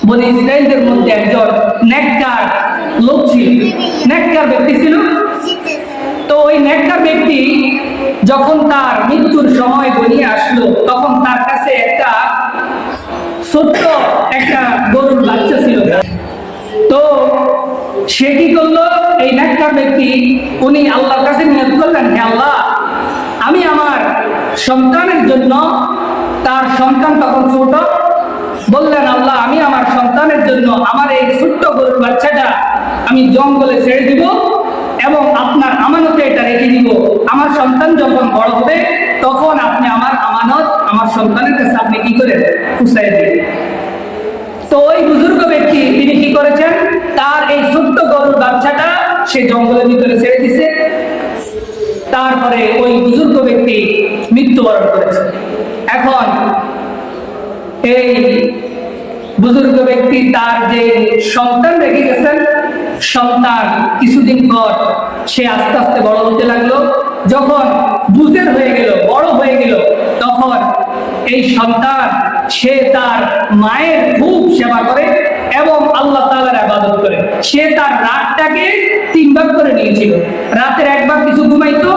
বনি ইসরাইলদের মধ্যে একজন নেককার লোক ছিল, নেককার ব্যক্তি ছিল। তো ওই নেককার ব্যক্তি যখন তার মৃত্যুর সময় ঘনিয়ে আসলো, তখন তার কাছে একটা ছোট্ট একটা গরুর বাচ্চা ছিল। তো সে কি করলো, এই নেককার ব্যক্তি উনি আল্লাহর কাছে নিয়ত করলেন, হে আল্লাহ, আমি আমার সন্তানের জন্য, তার সন্তান তখন ছোট, বললেন আল্লাহ, আমি আমার সন্তানের জন্য আমার এই ছোট্ট গরুর বাচ্চাটা আমি জঙ্গলে ছেড়ে দিব এবং আপনার আমানতে এটা রেখে দিব। আমার সন্তান যখন বড় হবে তখন আপনি আমার আমানত আমার সন্তানের কাছে আপনি কি করে পৌঁছায় দিন। তো ওই বুজুর্গ ব্যক্তি তিনি কি করেছেন, তার এই ছোট্ট গরুর বাচ্চাটা সে জঙ্গলের ভিতরে ছেড়ে দিছে। তারপরে ওই বুজুর্গ ব্যক্তি মৃত্যুবরণ করেছে। এখন এই বুজুর্গ ব্যক্তি তার যে সন্তান রেখে গেছেন, সন্তান কিছুদিন পর সে আস্তে আস্তে বড় হতে লাগলো। যখন বুঝের হয়ে গেল, বড় হয়ে গেল, তখন এই সন্তান সে তার মায়ের খুব সেবা করে এবং আল্লাহ তাআলার ইবাদত করে। সে তার রাতটাকে 3 ভাগ করে নিয়েছিল। রাতের একবার কিছু ঘুমাইতো,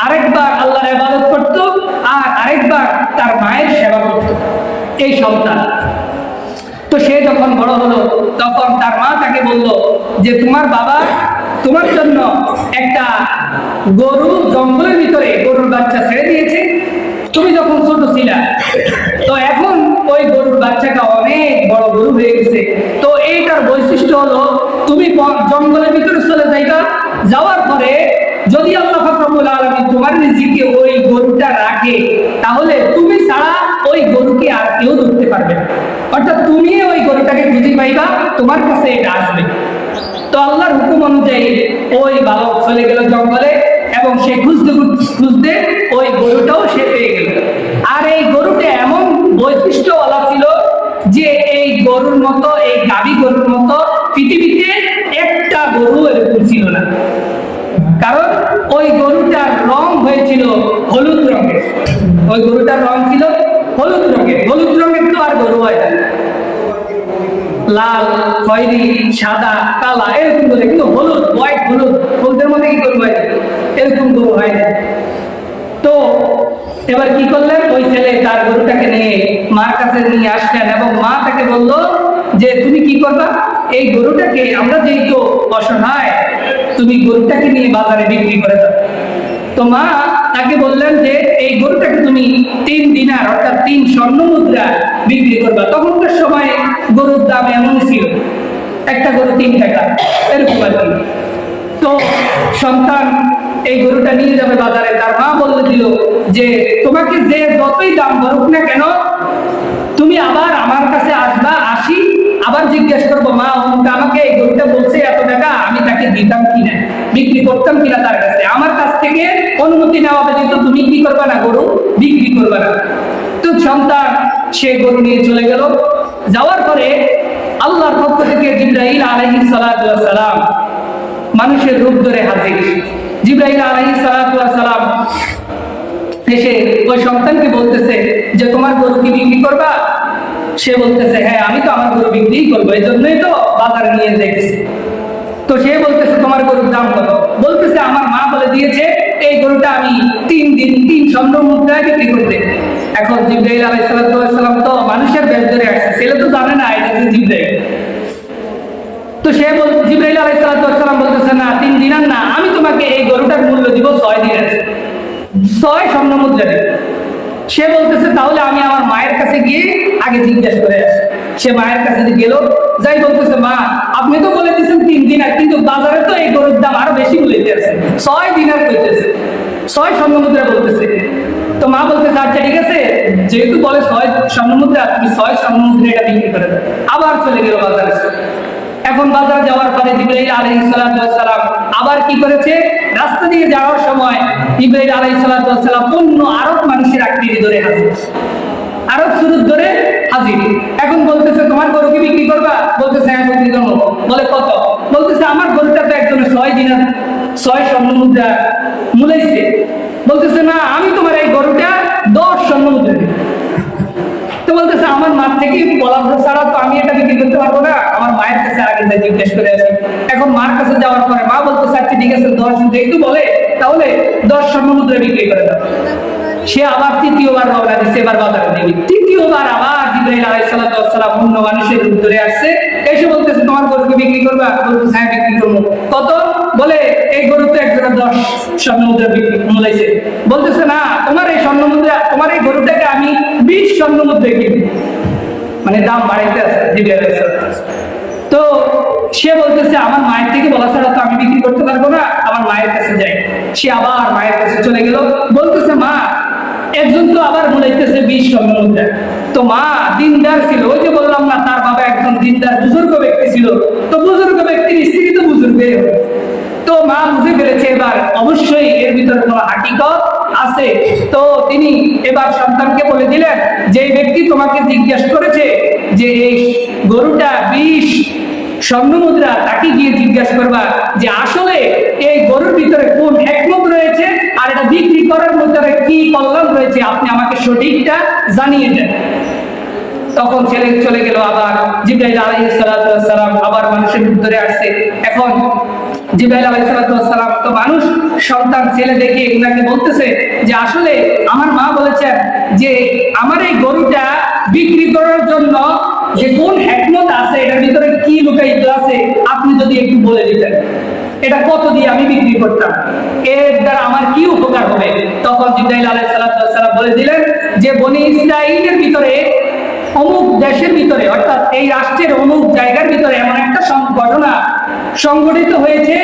আরেকবার আল্লাহর ইবাদত করত, আর আরেকবার তার মায়ের সেবা করত এই সন্তান। তো সে যখন বড় হলো তখন তার মা তাকে বলল যে তোমার বাবা তোমার জন্য একটা গরু জঙ্গলের ভিতরে গরুর বাচ্চা ছেড়ে দিয়েছে, তুমি যখন ছোট ছিলা। তো এখন ওই গরুর বাচ্চাটা অনেক বড় গরু হয়ে গেছে। তো এইটার বৈশিষ্ট্য হলো তুমি জঙ্গলের ভিতরে চলে যাইবা, যাওয়ার পরে যদি আল্লাহ পাক রব্বুল আলামিন তোমার রিজিকে ওই গরুটা রাখে, তাহলে তুমি ছাড়া ওই গরুকে আর কেউ ধরতে পারবে না। অর্থাৎ তুমি ওই গরুটাকে খুঁজে পাইবা, তোমার কাছে এটা আসবে। তো আল্লাহর হুকুম অনুযায়ী ওই বালক চলে গেল জঙ্গলে এবং সে খুঁজতে খুঁজতে ওই গরুটাও সে পেয়ে গেল। আর এই গরুটা এমন বৈশিষ্ট্যওয়ালা ছিল যে এই গরুর মতো, এই গাভী গরুর মতো পৃথিবীতে একটা গরু এরকম ছিল না। কারণ ওই গরুটার রং হয়েছিল হলুদ রঙের। ওই গরুটার রং ছিল হলুদ রঙের। হলুদ রঙের তো আর গরু হয় না, লাল, খয়েরি, সাদা, কালা এরকম করে, কিন্তু হলুদ, হোয়াইট হলুদ, হলুদের মধ্যে কি গরু হয়, এরকম গরু হয় না। তো এবার কি করলেন, ওই ছেলে তার গরুটাকে নিয়ে মার কাছে নিয়ে আসলেন এবং মা তাকে বলল যে তুমি কি করবা, এই গরুটাকে আমরা যেহেতু অসহায়, তুমি গরুটাকে নিয়ে বাজারে বিক্রি করে দাও। তো মা তাকে বললেন যে এই গরুটাকে তুমি 3 দিনার অর্থাৎ 3 স্বর্ণ মুদ্রা বিক্রি করবা। তখনকার সময় গরুর দাম এমন ছিল, একটা গরু 3 টাকা এরকম আর কি। তো সন্তান এই গরুটা নিয়ে যাবে বাজারে, তার মা বলে দিল যে তোমাকে যে যতই দাম বলুক না কেন, তুমি আবার আমার কাছে আসবা, আসি আবার জিজ্ঞেস করবো, মা আমাকে এই গরুটা বলছে এত টাকা, আমি তাকে দিতাম কিনা, বিক্রি করতাম কিনা তার কাছে, আমার কাছ থেকে অনুমতি নেওয়া হবে, কিন্তু তুমি কি করবা না, গরু বিক্রি করবা না। তো সন্তান সে গরু নিয়ে চলে গেল। যাওয়ার পরে আল্লাহর পক্ষ থেকে জিবরাইল আলাইহিস সালাতু ওয়াস সালাম মানুষের রূপ ধরে হাজির। জিবরাইল আলাইহিস সালাতু ওয়াস সালাম এসে ওই সন্তানকে বলতেছে যে তোমার গরু কি বিক্রি করবা? সে বলতেছে হ্যাঁ, আমি তো আমার গরু বিক্রি করবো, এই জন্যই তো বাজারে নিয়ে যাইতেছি। তো সে বলতেছে তোমার গরুর দাম কত? বলতেছে আমার মা বলে দিয়েছে এই গরুটা আমি 3 দিন 3 স্বর্ণ মুদ্রায় বিক্রি করতে। এখন জিবরাইল আলাইহিস সালাম তো মানুষের বেশ ধরে আসছে, ছেলে তো জানে না এটা যে জিবরাইল। তো সে জিবরাইল আলাইহিস সালাম বলতেছে না 3 দিনার না, আমি তোমাকে এই গরুটার মূল্য দিব 6 দিনার, 6 স্বর্ণ মুদ্রা দিব। সে বলতেছে তাহলে আমি আমার মায়ের কাছে গিয়ে আগে জিজ্ঞেস করে আসি। সে মায়ের কাছে গেল, যাই বলতেছে মা আপনি তো বলে দিয়েছেন 3 দিনার, কিন্তু বাজারে তো এই গরুর দাম আরো বেশি বলতেছে, 6 দিনার কইতেছে, 6 স্বর্ণ মুদ্রা বলতেছে। তো মা বলতেছে আচ্ছা ঠিক আছে, যেহেতু বলে 6 স্বর্ণ মুদ্রা, তুমি 6 স্বর্ণ মুদ্রা এটা বিক্রি করে দাও। আবার চলে গেল বাজারে। এখন বাজার যাওয়ার পরে জিবরাইল আলাইহিস সালাম আবার কি করেছে, রাস্তা দিয়ে যাওয়ার সময় জিবরাইল আলাইহিস সালাম অন্য আরব মানুষের আকৃতি ধরে হাজির, আরব সুরত ধরে হাজির। এখন বলতেছে তোমার গরু কি বিক্রি করবা? বলতেছে হ্যাঁ বিক্রি করবো। বলে কত? বলতেছে আমার গরুটা তো একজনের 6 দিনার 6 স্বর্ণ মুদ্রা মূলাইছে। বলতেছে না, আমি তোমার এই গরুটা 10 স্বর্ণ মুদ্রা দিব। তো বলতেছে আমার মা থেকে বলা ছাড়া তো আমি এটা বিক্রি করতে পারবো না, আমার মায়ের কাছে আগে যাই জিজ্ঞেস করে আসি। এখন মার কাছে যাওয়ার পরে মা বলতে চাচ্ছি ঠিক আছে 10 যেহেতু বলে তাহলে 10 স্বর্ণমুদ্রা বিক্রি করে দাও। সে আবার তৃতীয়বার রওনা দিচ্ছে, এবার বাজারে দিবি। তৃতীয়বার আবার জিবরাইল আলাইহিস সালাম অন্য মানুষের রূপ ধরে আসছে, এসে বলতেছে তোমার গরুকে বিক্রি করবা? বলতেছে হ্যাঁ বিক্রি করবো। কত? বলে এই গরু তো একজোড়া 10 স্বর্ণমুদ্রা বিক্রি মূলাইছে। বলতেছে না, তোমার এই স্বর্ণমুদ্রা, তোমার এই গরুটাকে আমি 20 স্বর্ণমুদ্রা কিনবো। মানে দাম বাড়াইতে আছে জিবরাইল আলাইহিস সালাম। তো সে বলতেছে আমার মায়ের থেকে বলা ছাড়া তো আমি বিক্রি করতে পারবো না, আমার মায়ের কাছে যাই। সে আবার মায়ের কাছে চলে গেল, বলতেছে মা একজন তো আবার বলাইতেছে 20 স্বর্ণমুদ্রা। তো মা দিনদার ছিল, ওই যে বললাম না তার বাবা একজন দিনদার বুজুর্গ ব্যক্তি ছিল, তো বুজুর্গ ব্যক্তির স্ত্রী তো বুজুর্গে। তো মা বুঝে ফেলেছে এবার অবশ্যই এর ভিতরে কোনো হাকিকত আছে। তো তিনি এবার সন্তানকে বলে দিলেন যে এই ব্যক্তি তোমাকে জিজ্ঞাসা করেছে যে এই গরুটা 20 স্বর্ণমুদ্রা, তাকে গিয়ে জিজ্ঞাসা করবা যে আসলে এই গরুর ভিতরে কোন হিকমত রয়েছে আর এটা বিক্রি করার ভিতরে কি কল্যাণ রয়েছে, আপনি আমাকে সঠিকটা জানিয়ে দেন। তখন ছেলে চলে গেল, আবার জিবরাইল আলাইহিস সালাম আবার মানুষের রূপ ধরে আসছে। এখন জিবরাইল আলাইহিস সালাম তো মানুষ, সন্তান ছেলে দেখে উনাকে বলতেছে যে আসলে আমার মা বলেছেন যে আমার এই গরুটা বিক্রি করার জন্য যে কোন হিকমত আছে, এটার ভিতরে কি লুকায়িত আছে, আপনি যদি একটু বলে দিতেন এটা কত দিয়ে আমি বিক্রি করতাম, এর দ্বারা আমার কি উপকার হবে। তখন জিবরাইল আলাইহিস সালাম বলে দিলেন যে বনি ইসরাঈলের ভিতরে অমুক দেশের ভিতরে অর্থাৎ এই রাষ্ট্রের অমুক জায়গার ভিতরে এমন একটা ঘটনা সংঘটিত হয়েছে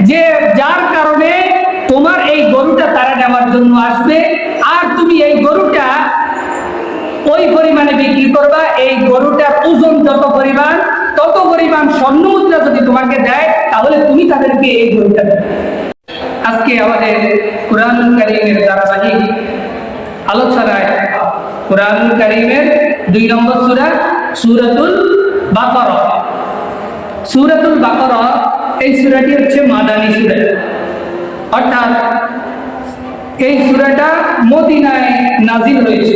যে যার কারণে তোমার এই গরুটা তারা নেওয়ার জন্য আসবে, আর তুমি এই গরুটা ওই পরিমাণে বিক্রি করবা। এই গরুটার ওজন যত পরিমাণ, তত পরিমাণ স্বর্ণমুদ্রা যদি তোমাকে দেয় তাহলে তুমি তাদেরকে এই গরুটা দেবে। আজকে আমাদের কুরআনুল কারীমের ধারাবাহিক আলোচনায় কুরআনুল কারীমের 2 নম্বর সূরা সূরাতুল বাকারা। সূরাতুল বাকারা এই সূরাটি হচ্ছে মাদানী সূরা, অর্থাৎ এই সূরাটা মদিনায় নাজিল হয়েছে।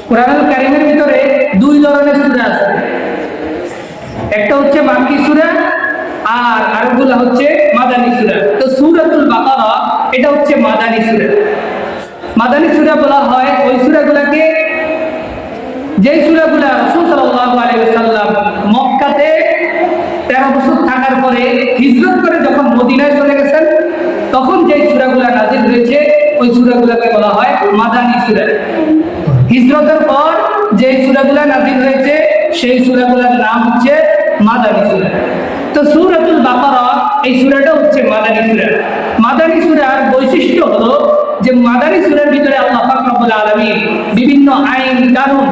কুরআনুল কারীমের ভিতরে 2 ধরনের সূরা আছে, একটা হচ্ছে মাক্কি সূরা আর আরেকগুলো হচ্ছে মাদানী সূরা। তো সূরাতুল বাকারা এটা হচ্ছে মাদানী সূরা। মাদানী সূরা বলা হয় ওই সূরাগুলোকে যেই সূরাগুলো রাসূল সাল্লাল্লাহু আলাইহি ওয়াসাল্লাম মক্কাতে 13 বছর থাকার পরে হিজরত করে যখন মদিনায় চলে গেছেন তখন যেই সূরাগুলো নাজিল হয়েছে ওই সূরাগুলোকে বলা হয় মাদানী সূরা। হিজরতের পর যেই সূরাগুলো নাজিল হয়েছে সেই সূরাগুলোর নাম হচ্ছে মাদানী সূরা। তো সূরাতুল বাকারা এই সূরাটা হচ্ছে মাদানী সূরা। মাদানী সূরার বৈশিষ্ট্য হলো যে মাদানী সূরার ভিতরে আল্লাহ পাক রব্বুল আলামিন বিভিন্ন আইন কানুন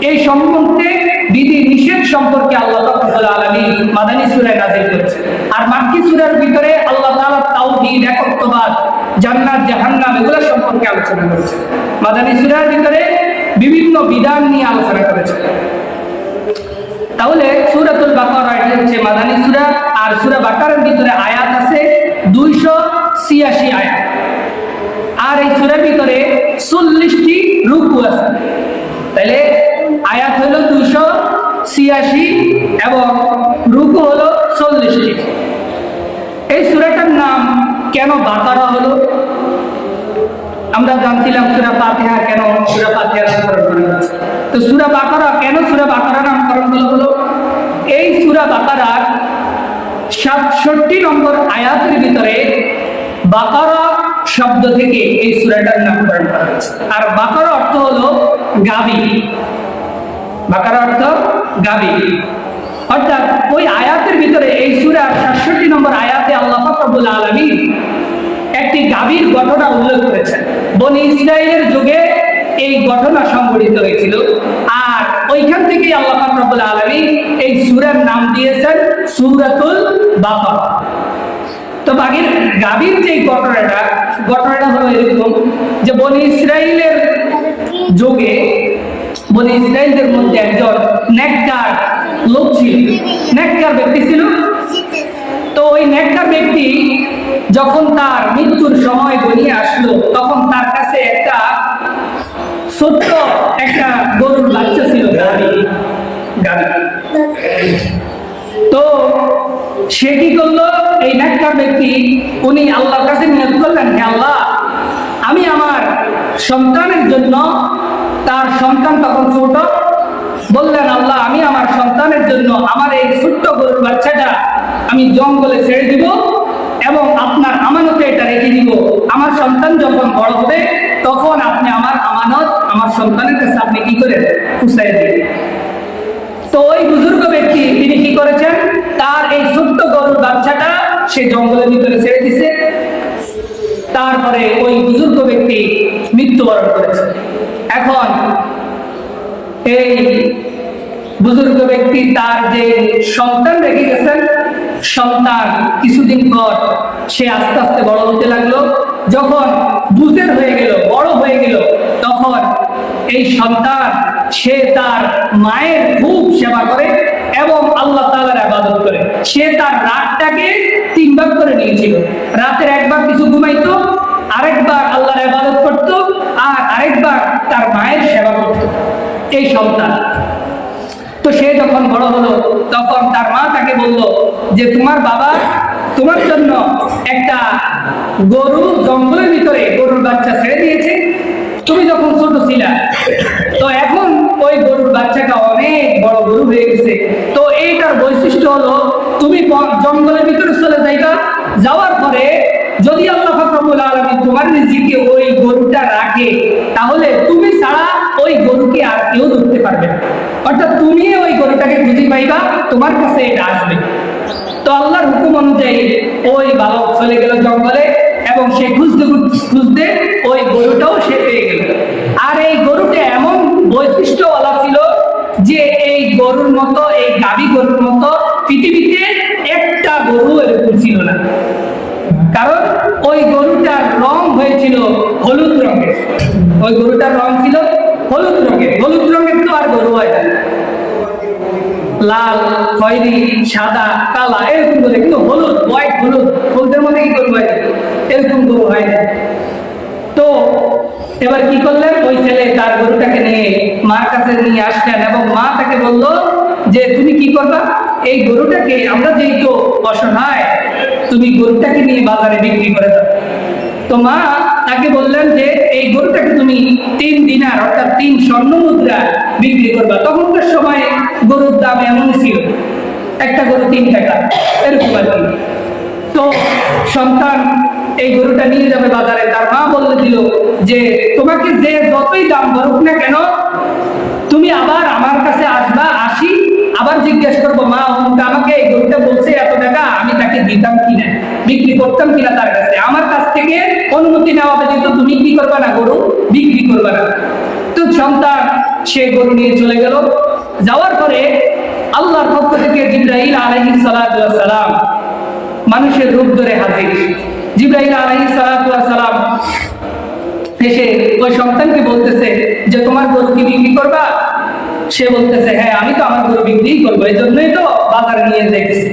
এই সম্পর্কে বিধি নিষেধ সম্পর্কে আল্লাহ পাক রব্বুল আলামিন মাদানী সূরায় নাযিল করেছেন। আর মাক্কি সূরার ভিতরে আল্লাহ তাআলা তাওহীদ, একত্ববাদ, জান্নাত জাহান্নাম এগুলো সম্পর্কে আলোচনা করেছেন। মাদানী সূরার ভিতরে বিভিন্ন বিধান নিয়ে আলোচনা করেছেন। তাহলে সূরাতুল বাকারা এটা হচ্ছে মাদানী সূরা। আর সূরা বাকারার ভিতরে আয়াত আছে 286 আয়াত। আর এই সূরার ভিতরে 40টি রুকু আছে। তাহলে আয়াত হলো 286 এবং রুকু হলো 40টি। এই সূরাটার নাম কেন বাকারা হলো? আমরা জানছিলাম সূরা ফাতিহা কেন সূরা ফাতিহার নামকরণ করা হয়েছে। তো সূরা বাকারা কেন সূরা বাকারা নামকরণ হলো? এই সূরা বাকারার 67 নম্বর আয়াতের ভিতরে বাকারা শব্দ থেকে এই সূরাটার নামকরণ করা হয়েছে। আর বাকারা অর্থ হলো গাভী। বাকারা অর্থ গাভী। অর্থাৎ ওই আয়াতের ভিতরে এই সূরার 67 নম্বর আয়াতে আল্লাহ পাক রব্বুল আলামিন একটি গাভীর ঘটনা উল্লেখ করেছেন। বনি ইসরাঈলের যুগে এই ঘটনা সংঘটিত হয়েছিল। আর ওইখান থেকে আল্লাহ পাক রব্বুল আলামিন এই সূরার নাম দিয়েছেন সূরাতুল বাকারা। তো গাভীর যে ঘটনাটা হলো এরকম যে বনি ইসরাঈলের যুগে বনি ইসরাঈলদের মধ্যে একজন নেককার লোক ছিল, নেককার ব্যক্তি ছিল। তো ওই নেককার ব্যক্তি যখন তার মৃত্যুর সময় ঘনিয়ে আসলো তখন তার কাছে একটা ছোট্ট একটা গরুর বাচ্চা ছিল, গাভী। তো সে কি করলো, এই নেককার ব্যক্তি উনি আল্লাহর কাছে নিয়ত করলেন, হে আল্লাহ, আমি আমার সন্তানের জন্য, তার সন্তান তখন ছোট, বললেন আল্লাহ আমি আমার সন্তানের জন্য আমার এই ছোট্ট গরুর বাচ্চাটা আমি জঙ্গলে ছেড়ে দিব এবং আপনার আমানতে এটা রেখে দিব। আমার সন্তান যখন বড় হবে তখন আপনি আমার আমানত আমার সন্তানের কাছে আপনি কি করে পৌঁছায় দিন। তো ওই বুজুর্গ ব্যক্তি তিনি কি করেছেন, তার এই ছোট্ট গরুর বাচ্চাটা সে জঙ্গলের ভিতরে ছেড়ে দিছে। তারপরে ওই বুজুর্গ ব্যক্তি মৃত্যুবরণ করেছে। এখন এই বুজুর্গ ব্যক্তি তার যে সন্তান রেখে গেছেন, সন্তান কিছুদিন পর সে আস্তে আস্তে বড় হতে লাগলো। যখন বুঝের হয়ে গেল, বড় হয়ে গেল, তখন এই সন্তান সে তার মায়ের খুব সেবা করে এবং আল্লাহ তাআলার ইবাদত করে। সে তার রাতটাকে 3 ভাগ করে নিয়েছিল। রাতের একবার কিছু ঘুমাইতো, আরেকবার আল্লাহর ইবাদত করত, আর আরেকবার তার মায়ের সেবা করত এই সন্তান। তো সে যখন বড় হলো তখন তার মা তাকে বলল যে তোমার বাবা তোমার জন্য একটা গরু জঙ্গলের ভিতরে গরুর বাচ্চা ছেড়ে দিয়েছে, তুমি যখন ছোট ছিলা। তো এখন ওই গরুর বাচ্চাটা অনেক বড় গরু হয়ে গেছে। তো এইটার বৈশিষ্ট্য হলো তুমি জঙ্গলের ভিতরে চলে যাইবা, যাওয়ার পরে যদি আল্লাহ পাক রব্বুল আলামিন তোমার রিজিকে ওই গরুটা রাখে, তাহলে তুমি ছাড়া ওই গরুকে আর কেউ ধরতে পারবে না, অর্থাৎ তুমি ওই গরুটাকে খুঁজে পাইবা, তোমার কাছে এটা আসবে। তো আল্লাহর হুকুম অনুযায়ী ওই বালক চলে গেল জঙ্গলে এবং সে খুঁজতে খুঁজতে ওই গরুটাও সে পেয়ে গেল। আর এই গরুটা এমন বৈশিষ্ট্যওয়ালা ছিল যে এই গরুর মতো, এই গাভী গরুর মতো পৃথিবীতে একটা গরু এরকম ছিল না। কারণ ওই গরুটার রং হয়েছিল হলুদ রঙের। ওই গরুটার রং ছিল হলুদ রঙের। হলুদ রঙের তো আর গরু হয় না, লাল, খয়েরি, সাদা, কালা এরকম করে, কিন্তু হলুদ, হোয়াইট হলুদ, হলুদের মধ্যে কি গরু হয় এরকম গরু হয় না। তো এবার কি করলেন, ওই ছেলে তার গরুটাকে নিয়ে মার কাছে নিয়ে আসলেন এবং মা তাকে বলল যে তুমি কি করবা, এই গরুটাকে আমরা যেই তো অসহায়, তুমি গরুটাকে নিয়ে বাজারে বিক্রি করে দাও। তো মা তাকে বললেন যে এই গরুটাকে তুমি 3 দিনার অর্থাৎ 3 স্বর্ণ মুদ্রা বিক্রি করবা। তখনকার সময় গরুর দাম এমন ছিল, একটা গরু 3 টাকা এরকম আর কি। তো সন্তান এই গরুটা নিয়ে যাবে বাজারে, তার মা বলে দিল যে তোমাকে যে যতই দাম বলুক না কেন, তুমি আবার আমার কাছে আসবা, আসি আবার জিজ্ঞেস করবো মা আমাকে এই গরুটা বলছে এত টাকা, আমি তাকে দিতাম কিনা, বিক্রি করতাম কিনা তার কাছে, আমার কাছ থেকে অনুমতি নেওয়া ব্যতীত তুমি কি করবা না, গরু বিক্রি করবা না। তো সন্তান সে গরু নিয়ে চলে গেল। যাওয়ার পরে আল্লাহর পক্ষ থেকে জিবরাইল আলাইহিস সালাতু ওয়াস সালাম মানুষের রূপ ধরে হাজির। জিবরাইল আলাইহিস সালাতু ওয়াস সালাম এসে ওই সন্তানকে বলতেছে যে তোমার গরু কি বিক্রি করবা? সে বলতেছে হ্যাঁ আমি তো আমার গরু বিক্রি করবো, এই জন্যই তো বাজারে নিয়ে যাইতেছি।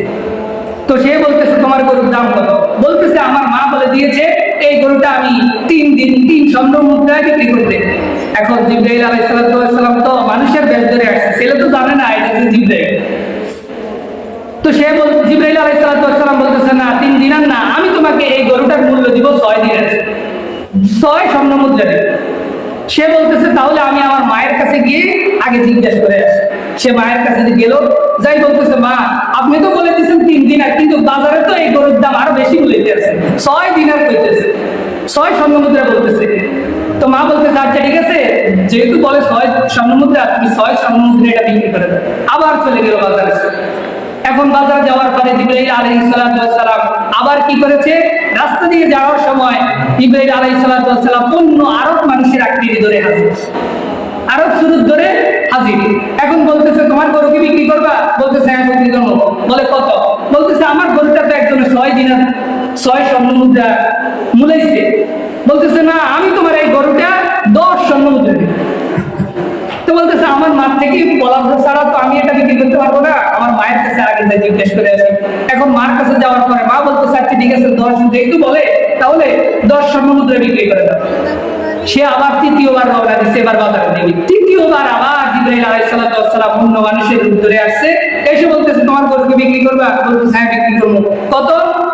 তো সে বলতেছে তোমার গরুর দাম কত? বলতেছে আমার মা বলে দিয়েছে এই গরুটা আমি 3 দিন 3 স্বর্ণ মুদ্রায় বিক্রি করতে। এখন জিবরাইল আলাইহিস সালাম তো মানুষের বেশ ধরে আসছে, ছেলে তো জানে না এটা যে জিবরাইল। তো সে জিবরাইল আলাইহিস সালাম বলতেছে না 3 দিনার না, আমি তোমাকে এই গরুটার মূল্য দিব 6 দিনার, 6 স্বর্ণ মুদ্রা দেব। সে বলতেছে তাহলে আমি আমার মায়ের কাছে গিয়ে আগে জিজ্ঞাসা করে আসি। সে মায়ের কাছে গেল, যাই বলতেছে মা আপনি তো বলে দিয়েছেন 3 দিনার, কিন্তু বাজারে তো এই গরুর দাম আরো বেশি বলেছে, 6 দিনার কইতেছে, 6 স্বর্ণ মুদ্রা বলতেছে। তো মা বলতেছে আচ্ছা ঠিক আছে, যেহেতু বলে 6 স্বর্ণ মুদ্রা, তুমি 6 স্বর্ণ মুদ্রা এটা বিক্রি করে দাও। আবার চলে গেল বাজারে। এখন বাজার যাওয়ার পরে জিবরাইল আলাইহিস সালাম আবার কি করেছে, রাস্তা দিয়ে যাওয়ার সময় জিবরাইল আলাইহিস সালাম অন্য আরব মানুষের আকৃতি ধরে হাজির, আরব সুরত ধরে হাজির। এখন বলতেছে তোমার গরু কি বিক্রি করবা? বলতেছে হ্যাঁ বিক্রি করবো। বলে কত? বলতেছে আমার গরুটা তো একজনের 6 দিনার 6 স্বর্ণ মুদ্রা মূলাইছে। বলতেছে না আমি তোমার এই গরুটা 10 স্বর্ণ মুদ্রা দিই। তো বলতেছে আমার মার থেকে বলা ছাড়া তো আমি এটা বিক্রি করতে পারবো না, আমার মায়ের কাছে আগে জিজ্ঞেস করে আসি। এখন মার কাছে যাওয়ার পরে মা বলতেছে আচ্ছা ঠিক আছে 10 যেহেতু বলে তাহলে 10 স্বর্ণ মুদ্রা বিক্রি করে দাও। সে আবার তৃতীয়বার রওনা দিচ্ছে, এবার বাজারে দেবে। তৃতীয়বার আবার জিবরাইল আলাইহিস সালাম অন্য মানুষের উত্তরে আসছে, এসে বলতেছে তোমার গরুকে বিক্রি করবা? বলতেছে হ্যাঁ বিক্রি করবো। কত?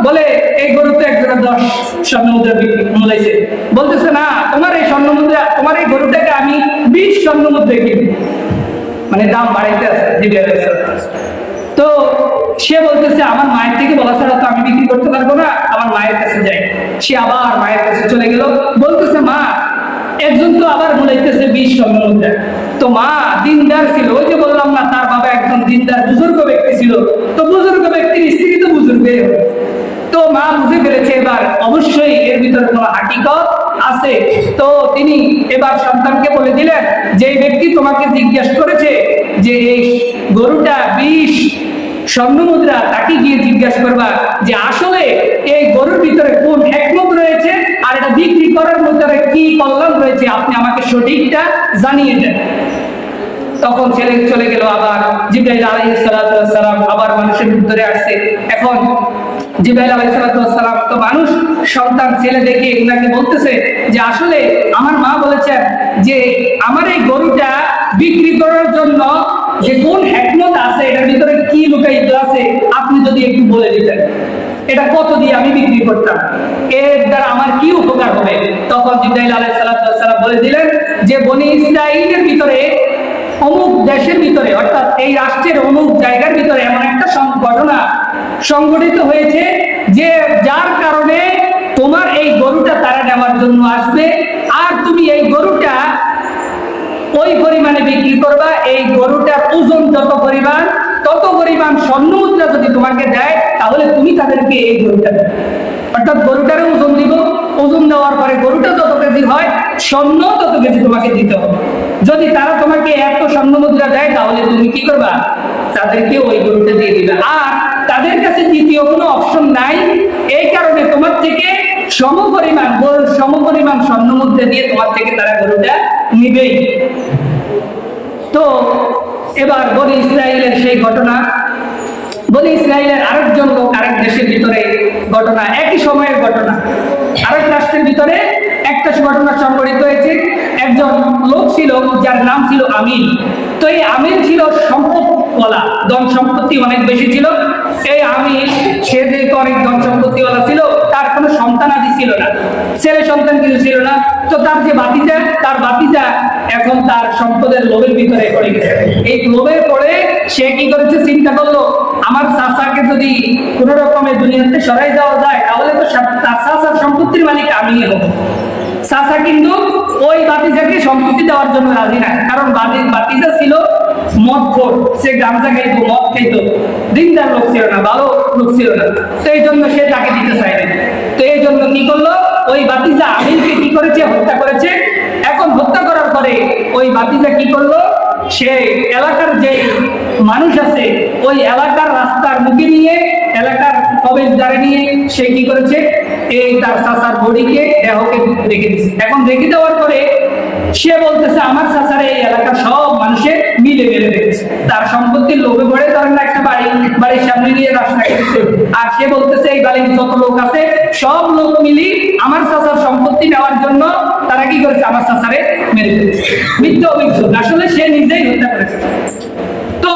বলে এই গরু তো এক জোড়া 10 স্বর্ণ মুদ্রা বিক্রি মূলাইছে। বলতেছে না, তোমার এই স্বর্ণ মুদ্রা, তোমার এই গরুটাকে আমি 20 স্বর্ণ মুদ্রায় কিনবো। মানে দাম বাড়াইতে আছে জিবরাইল আলাইহিস সালাম। তো সে বলতেছে আমার মায়ের থেকে বলা ছাড়া তো আমি বিক্রি করতে পারবো না, আমার মায়ের কাছে যাই। সে আবার মায়ের কাছে চলে গেল, বলতেছে মা একজন তো আবার বলাইতেছে 20 স্বর্ণ মুদ্রা। তো মা দিনদার ছিল, ওই যে বললাম না তার বাবা একজন দিনদার বুজুর্গ ব্যক্তি ছিল, তো বুজুর্গ ব্যক্তির স্ত্রী তো বুজুর্গ। তো মা বুঝে ফেলেছে এবার অবশ্যই এর ভিতরে কোনো হাকিকত আছে। তো তিনি এবার সন্তানকে বলে দিলেন যে এই ব্যক্তি তোমাকে জিজ্ঞেস করেছে যে এই গরুটা 20 স্বর্ণ মুদ্রা, তাকে গিয়ে জিজ্ঞাসা করবা যে আসলে এই গরুর ভিতরে কোন হিকমত রয়েছে আর এটা বিক্রি করার ভিতরে কি কল্যাণ রয়েছে, আপনি আমাকে সঠিকটা জানিয়ে দেন। তখন ছেলে চলে গেল। আবার জিবরাইল আলাইহিস সালাম আবার মানুষের ভিতরে আসছে। এখন জিবরাইল আলাইহিস সালাম তো মানুষ, সন্তান ছেলে দেখে ওনাকে বলতেছে যে আসলে আমার মা বলেছেন যে আমার এই গরুটা বিক্রি করার জন্য যে কোন হিকমত আছে, এটার ভিতরে কি লুকায়িত আছে, আপনি যদি একটু বলে দিতেন, এটা কত দিয়ে আমি বিক্রি করতাম, এর দ্বারা আমার কি উপকার হবে। তখন জিবরাইল আলাইহিস সালাম বলে দিলেন যে বনি ইসরাঈলের ভিতরে অমুক দেশের ভিতরে, অর্থাৎ এই রাষ্ট্রের অমুক জায়গার ভিতরে এমন একটা ঘটনা সংঘটিত হয়েছে যে যার কারণে তোমার এই গরুটা তারা নেওয়ার জন্য আসবে, আর তুমি এই গরুটা ওই পরিমাণে বিক্রি করবা। এই গরুটার ওজন যত পরিমাণ, তত পরিমাণ স্বর্ণ মুদ্রা যদি তোমাকে দেয়, তাহলে তুমি তাদেরকে এই গরুটা দেবে। অর্থাৎ গরুটারে ওজন দিব, ওজন দেওয়ার পরে গরুটা যত কেজি হয়, স্বর্ণ তত কেজি তোমাকে দিতে হবে। যদি তারা তোমাকে এত স্বর্ণ মুদ্রা দেয়, তাহলে তুমি কি করবা? তাদেরকে ওই গরুটা দিয়ে দিবে। আর তাদের কাছে দ্বিতীয় কোনো অপশন নাই, এই কারণে তোমার থেকে সমপরিমাণ স্বর্ণ মুদ্রা দিয়ে তোমার থেকে তারা গরুটা নিবেই। তো এবার বনি ইসরাইলের সেই ঘটনা, বনি ইসরাইলের আরেকজন লোক আরেক দেশের ভিতরে ঘটনা, একই সময়ের ঘটনা, আরেক রাষ্ট্রের ভিতরে একটা ঘটনা সংঘটিত হয়েছে। একজন লোক ছিল যার নাম ছিল আমিন। তো এই আমিন ছিল সম্পদওয়ালা, ধন সম্পত্তি অনেক বেশি ছিল। এই আমিন, সে যেহেতু অনেক ধন সম্পত্তিওয়ালা ছিল, তার কোনো সন্তান আদি ছিল না, ছেলে সন্তান কিছু ছিল না। তো তার যে বাতিজা এখন তার সম্পদের লোভের ভিতরে পড়ে গেছে। এই লোভে পড়ে সে কি করেছে, চিন্তা করলো আমার চাচাকে যদি কোন রকমের দুনিয়াতে সরাই যাওয়া যায়, তাহলে তো চাচার সম্পত্তির মালিক আমি হব। চাচা কিন্তু ওই বাতিজাকে সম্পত্তি দেওয়ার জন্য রাজি না, কারণ বাতিজা ছিল মদখোর, সে গাঁজা খাইতো, মদ খাইতো, দিনদার লোক ছিল না, ভালো লোক ছিল না। তো এই জন্য সে তাকে দিতে চায়নি। তো এই জন্য কি করলো, ওই বাতিজা আমিনকে কি করেছে, হত্যা করেছে। এখন হত্যা করার পরে ওই বাতিজা কি করলো, সে এলাকার যে মানুষ আছে, ওই এলাকার রাস্তার মুখে নিয়ে, এলাকার কবেজদারে নিয়ে সে কি করেছে, এই তার চাচার বডিকে, দেহকে রেখে দিচ্ছে। এখন রেখে দেওয়ার পরে সে বলতেছে আমার চাচার এই এলাকার সব মানুষের মিলে মেরে রেখেছে। তার সম্পত্তির লোভে পড়ে ধরেন একটা বাড়ির সামনে নিয়ে রাস্তা কেটেছে, আর সে বলতেছে এই বাড়ির যত লোক আছে সব লোক মিলি আমার চাচার সম্পত্তি নেওয়ার জন্য তারা কি করেছে, আমার চাচারে মেরে ফেলেছে। মিথ্যা অভিযোগ, আসলে সে নিজেই হত্যা করেছে। তো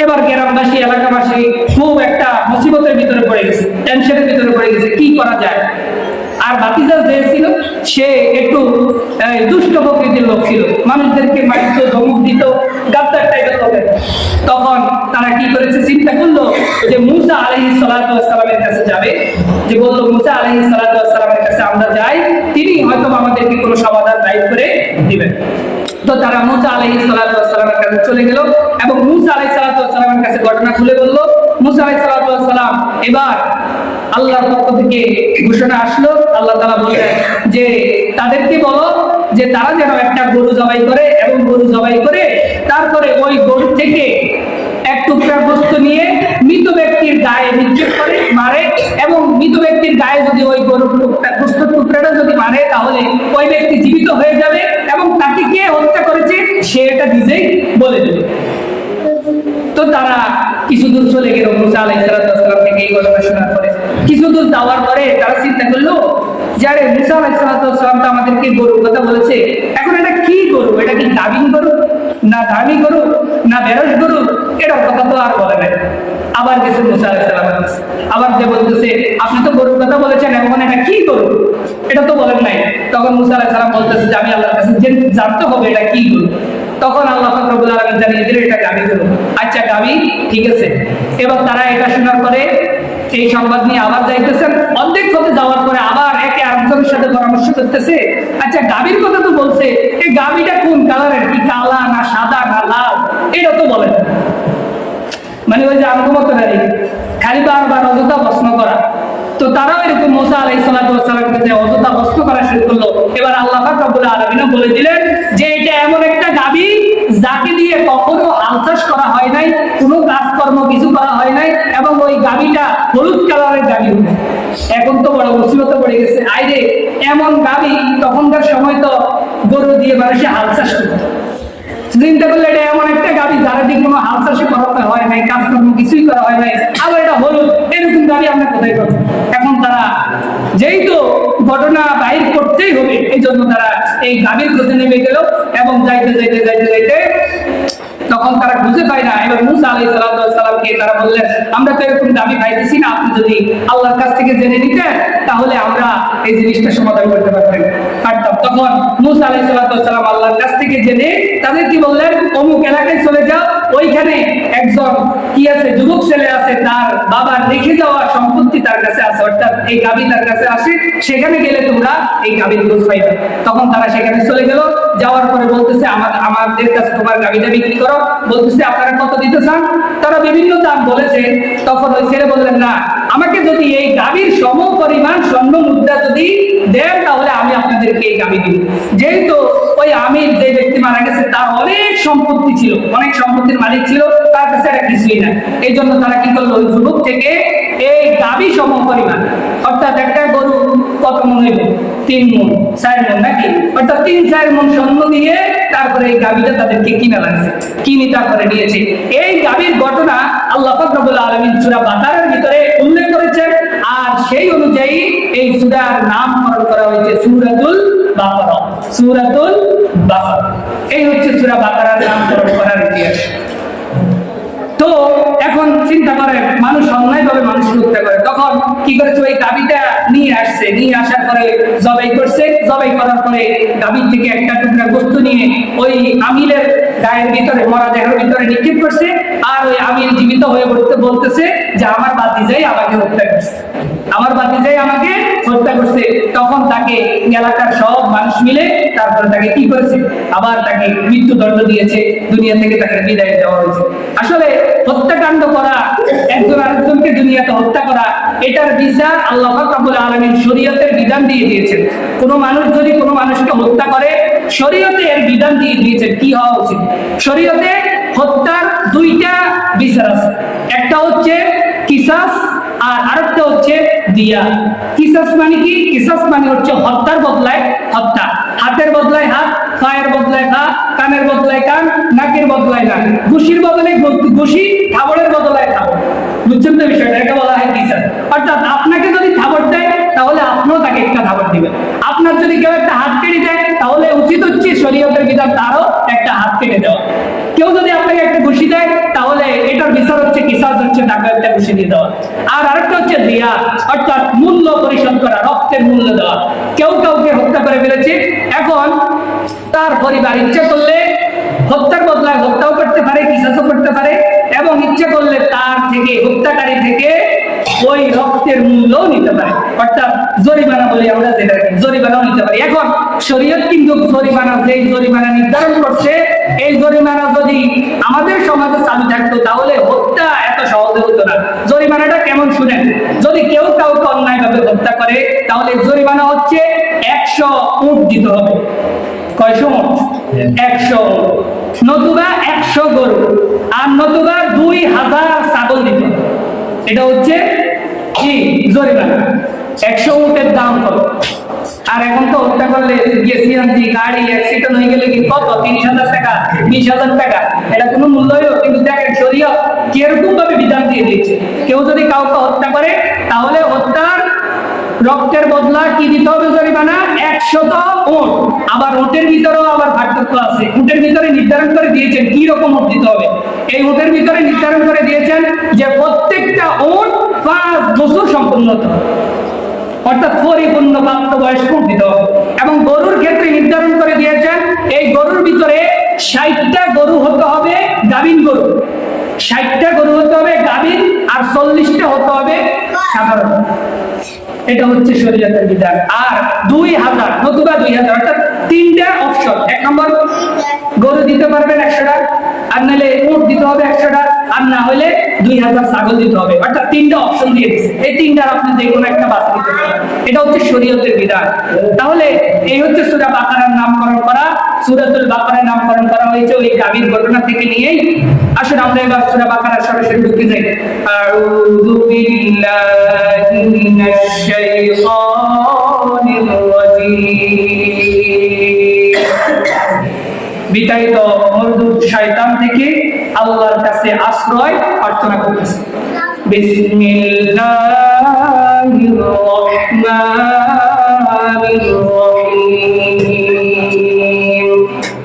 এবার গ্রামবাসী, এলাকাবাসী খুব একটা মুসিবতের ভিতরে পড়ে গেছে, টেনশনের ভিতরে পড়ে গেছে, কি করা যায়। আর বাতিজা যে ছিল সে একটু দুষ্ট প্রকৃতির লোক ছিল, মানুষদেরকে মারত, ধমক দিত, গাদ্দার টাইপের লোক। তখন তারা কি করেছে, চিন্তা করলো যে মুসা আলাইহিস সালামের কাছে যাবে, যে বললো মুসা আলাইহিস সালামের কাছে আমরা যাই, তিনি হয়তো আমাদেরকে কোনো সমাধান বাইর করে দিবেন। তো তারা মুসা আলাইহিস সালামের কাছে চলে গেল এবং মুসা আলাইহিস সালামের কাছে ঘটনা খুলে বলল। মুসা আলাইহিস সালাম এবার আল্লাহর পক্ষ থেকে ঘোষণা আসলো, আল্লাহ তাআলা বললেন যে তাদেরকে বলো যে তারা যেন একটা গরু জবাই করে, এবং গরু জবাই করে তারপরে ওই গরু থেকে এক টুকরা গোশত নিয়ে মৃত ব্যক্তির গায়ে নিক্ষেপ করে, মারে, এবং মৃত ব্যক্তির গায়ে যদি ওই গরুর গোশতের টুকরাটা যদি মারে, তাহলে ওই ব্যক্তি জীবিত হয়ে যাবে এবং তাকে কে হত্যা করেছে সে এটা নিজেই বলে দেবে। তো তারা কিছু দূর চলে গেল মুসা আলাইহিস সালাম থেকে এই ঘটনা শোনার পরে। কিছু দূর যাওয়ার পরে তারা চিন্তা করলো যে আরে মুসা আলাইহিস সালাম তো আমাদেরকে গরুর কথা বলেছে, এখন এটা কি গরু? এটা কি গাভিন গরু, না ধার্মিক গরু, না বেরস গরু? এটার কথা তো আর বলে নাই। আবার গেছে মুসা আলাইহিস সালাম, আবার যে বলতেছে আপনি তো গরুর কথা বলেছেন, এখন এটা কি গরু? এটা তো বলেন নাই। তখন মুসা আলাইহিস সালাম বলতেছে যে আমি আল্লাহর কাছে জানতে হবে এটা কি গরু। তখন আল্লাহ পাক রব্বুল আলামিন জানিয়ে দিলেন এটা গাভী গরু। আচ্ছা গাভী, ঠিক আছে। এবার তারা এটা শোনার পরে এই সংবাদ নিয়ে আবার যাইতেছেন। অর্ধেক পথে যাওয়ার পরে আবার একে আরেকজনের সাথে পরামর্শ করতেছে, আচ্ছা গাভীর কথা তো বলছে, এই গাভীটা কোন কালারের, কি কালা না সাদা না লাল, এটা তো বলেন। মানে ওই যে আমগো মতো নারী খালি বারবার অযথা প্রশ্ন করা। তো তারাও এরকম মুসা আলাইহিস সালামের কাছে অযথা প্রশ্ন করা শুরু করলো। এবার আল্লাহ পাক রব্বুল আলামিন বলে দিলেন যে এটা এমন একটা গাভী যাকে দিয়ে কখনো হাল চাষ করা হয় নাই, কোনো কাজকর্ম কিছু করা হয় নাই, এবং ওই গাভীটা হলুদ কালারের গাভী। এখন তো বড় মুসিবতে পড়ে গেছে, আইরে এমন গাভী, তখনকার সময় তো গরু দিয়ে মানুষে হাল চাষ করতো। চিন্তা করলে এটা এমন একটা গাভী যারা দিয়ে কোনো হাল চাষে করাতে হয় নাই, কাজকর্ম কিছুই করা হয় নাই, আবার এটা হলুদ, এরকম গাভী আমরা কোথায় পাবো? এখন তারা যেই তো ঘটনা বাহির করতেই হবে, এই জন্য তারা এই গাভীর খোঁজে নেমে গেল। এবং যাইতে যাইতে যাইতে যাইতে তখন তারা খুঁজে পায় না। এবার মুসা আলাইহিস সালামকে তারা বললেন, আমরা তো এরকম গাভী পাইতেছি না, আপনি যদি আল্লাহর কাছ থেকে জেনে নিতেন তাহলে আমরা এই জিনিসটা সমাধান করতে পারতাম। তখন মুসা আলাইহিস সালাম আল্লাহর কাছ থেকে জেনে তাদের কি বললেন, অমুক এলাকায় চলে যাও, ওইখানে একজন কি আছে, যুবক ছেলে আছে, তার বাবার রেখে যাওয়া সম্পত্তি তার কাছে আছে, অর্থাৎ এই গাভী তার কাছে আসে, সেখানে গেলে তোমরা এই গাভীর খোঁজ পাইবে। তখন তারা সেখানে চলে গেল। যাওয়ার পরে বলতেছে আমাদের কাছে তোমার গাভীটা বিক্রি করো। বলতেছে আপনারা কত দিতে চান? তারা বিভিন্ন দাম বলেছে। তখন ওই ছেলে বললেন, না, আমাকে যদি এই গাভীর সম পরিমাণ স্বর্ণ মুদ্রা যদি দেন তাহলে আমি আপনাদেরকে এই গাভী দিব। যেহেতু ওই আমির যে ব্যক্তি মারা গেছে তার অনেক সম্পত্তি ছিল, অনেক সম্পত্তির মালিক ছিল, তার কাছে এটা কিছুই না। এই জন্য তারা কি করলো, ওই যুবক থেকে এই গাভী সম পরিমাণ, অর্থাৎ একটা গরু কত মন হইল, 3 মণ 4 মণ নাকি, অর্থাৎ 3-4 মণ স্বর্ণ দিয়ে তারপরে এই গাভীটা তাদেরকে কিনা লাগছে, কিনে তারপরে নিয়েছে। এই গাভীর ঘটনা আল্লাহ পাক রব্বুল আলামিন সূরা বাকারার ভিতরে উল্লেখ করেছেন, আর সেই অনুযায়ী এই সূরার নামকরণ করা হয়েছে সূরাতুল বাকারা। সূরাতুল বাকারা, এই হচ্ছে সূরা বাকারার নামকরণ করার ইতিহাস। তো এখন চিন্তা করেন, মানুষ অন্যায়ভাবে মানুষকে হত্যা করে, তখন কি করেছে, ওই গাভীটা নিয়ে আসছে, নিয়ে আসার পরে জবাই করছে। জবাই করার পরে গাভীর থেকে একটা টুকরা গোশত নিয়ে ওই আমিলের গায়ের ভিতরে, মরা দেহের ভিতরে নিক্ষেপ করছে। আর ওই আমিল জীবিত হয়ে বলতেছে যে আমার ভাতিজাই আমাকে হত্যা করছে, আমার ভাতিজাই আমাকে হত্যা করছে। তখন তাকে এলাকার সব মানুষ মিলে তারপরে তাকে কি করেছে, আবার তাকে মৃত্যুদণ্ড দিয়েছে, দুনিয়া থেকে তাকে বিদায় দেওয়া হয়েছে। আসলে হত্যাকাণ্ড করা, একজন আরেকজনকে দুনিয়াতে হত্যা করা, এটার বিচার আল্লাহ পাক রব্বুল আলামিন শরীয়তের বিধান দিয়ে দিয়েছেন। কোন মানুষ যদি কোনো মানুষকে হত্যা করে, শরীয়তে এর বিধান দিয়ে দিয়েছেন কি হওয়া উচিত। শরীয়তে হত্যার 2টা বিচার আছে, একটা হচ্ছে কিসাস আর আরেকটা হচ্ছে দিয়া। কিসাস মানে কি? কিসাস মানে হচ্ছে হত্যার বদলায় হত্যা, হাতের বদলায় হাত, পায়ের বদলায় পা, কানের বদলায় কান, নাকের বদলায় নাক, ঘুষির বদলে ঘুষি, থাবড়ের বদলায় থাবড়। বুঝছেন তো বিষয়টা? এটা বলা হয় কিসাস। অর্থাৎ আপনাকে যদি থাবড় দেয় তাহলে আপনিও তাকে একটা থাবড় দিবেন। আপনার যদি কেউ একটা হাত কেটে দেয় তাহলে উচিত হচ্ছে শরীয়তের বিধান তারও একটা হাত কেটে দেওয়া। কেউ যদি আপনাকে একটা ঘুষি দেয় তাহলে এটার বিচার হচ্ছে কিসাস, হচ্ছে তাকে একটা ঘুষি দিয়ে দেওয়া। আর আরেকটা হচ্ছে দিয়া, অর্থাৎ মূল্য পরিশোধ করা, রক্তের মূল্য দেওয়া। কেউ কাউকে হত্যা করে ফেলেছে, এখন তার পরিবার ইচ্ছা করলে হত্যার বদলায় হত্যাও করতে পারে, কিসাসও করতে পারে, এবং ইচ্ছা করলে তার থেকে, হত্যাকারী থেকে ওই রক্তের মূল্যও নিতে পারে, অর্থাৎ জরিমানা বলে আমরা যেটা, জরিমানাও নিতে পারি। এখন শরীয়ত কিন্তু জরিমানা, যেই জরিমানা নির্ধারণ করছে, এই জরিমানা যদি আমাদের সমাজে চালু থাকতো তাহলে হত্যা এত সহজে হতো না। জরিমানাটা কেমন শুনেন, যদি কেউ কাউকে অন্যায়ভাবে হত্যা করে তাহলে জরিমানা হচ্ছে 100 উট দিতে হবে। কয়শো উট? 100, নতুবা 100 গরু, আর নতুবা 2000 ছাগল দিতে হবে। এটা হচ্ছে কি জরিমানা। 100 উটের দাম কত? আর এখন তো হত্যা করলে সিএনজি গাড়ি অ্যাক্সিডেন্ট হয়ে গেলে কি কত 30,000 টাকা 20,000 টাকা, এটা কোনো মূল্যই। কিন্তু দেখেন শরীয়ত কিরকম ভাবে বিধান দিয়ে দিয়েছে, কেউ যদি কাউকে হত্যা করে তাহলে হত্যার রক্তের বদলা কি দিতে হবে জরিমানা 100 উট। আবার উটের ভিতরেও আবার পার্থক্য আছে, উটের ভিতরে নির্ধারণ করে দিয়েছেন কি রকম উট দিতে হবে। এই উটের ভিতরে নির্ধারণ করে দিয়েছেন যে প্রত্যেকটা উট 5 বছর সম্পূর্ণ হতে হবে, অর্থাৎ পরিপূর্ণ প্রাপ্তবয়স্ক দিতে হবে। এবং গরুর ক্ষেত্রে নির্ধারণ করে দিয়েছেন এই গরুর ভিতরে 60টা গরু হতে হবে গাভীন গরু, 60টা গরু হতে হবে গাভীন, আর 40টা হতে হবে সাধারণ। এটা হচ্ছে শরীয়তের বিধান। আর 2000 নতুবা 2000, অর্থাৎ 3টা অপশন। 1 নম্বর গরু দিতে পারবেন 100টা, আর নাহলে উট দিতে হবে 100টা, আর না হলে 2000 ছাগল দিতে হবে। অর্থাৎ 3টা অপশন দিয়ে দিয়েছে, এই 3টার আপনি যে কোনো একটা বাছাই করতে পারেন। এটা হচ্ছে শরীয়তের বিধান। তাহলে এই হচ্ছে সূরা বাকারার নামকরণ করা, সূরাতুল বাকারার নামকরণ করা হয়েছে ওই গাভীর ঘটনা থেকে নিয়েই। আসুন আমরা এবার সূরা বাকারা সরাসরি ঢুকে যাই। আউযু বিল্লাহি মিনাশ শাইতানির রাজীম। বিতাড়িত মরদুদ শয়তান থেকে আল্লাহর কাছে আশ্রয় প্রার্থনা করতেছে। বিসমিল্লাহির রহমানির রহিম।